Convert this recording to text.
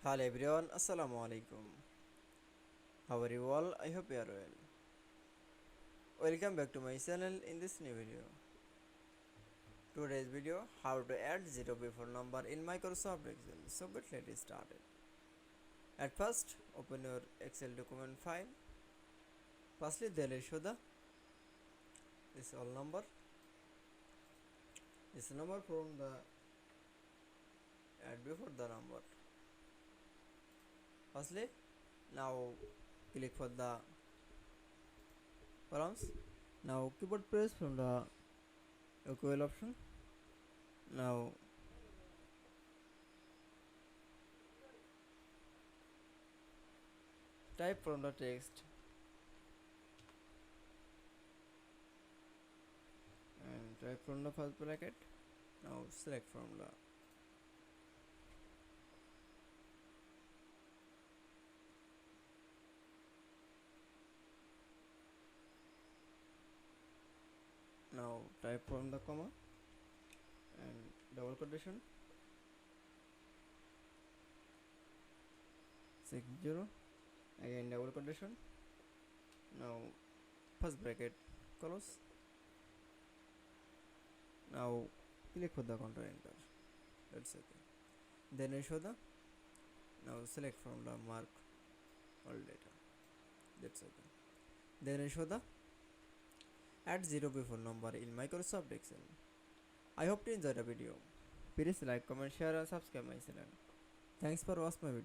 Hello everyone, Assalamu Walaikum. How are you all? I hope you are well. Welcome back to my channel in this new video. Today's video, how to add zero before number in Microsoft Excel. So let's start it. At first, open your Excel document file. Firstly, there will show this all number. This number from the add before the number. Firstly, now click for the columns. Now keyboard press from the equal option. Now type from the text and type from the first bracket. Now select from the now type from the comma and double quotation 60 again double quotation. Now first bracket close. Now click for the control enter. That's okay. Then I show the now select from the mark all data. That's okay. Then I show the add zero before number in Microsoft Excel. I hope you enjoyed the video. Please like, comment, share and subscribe my channel. Thanks for watching my video.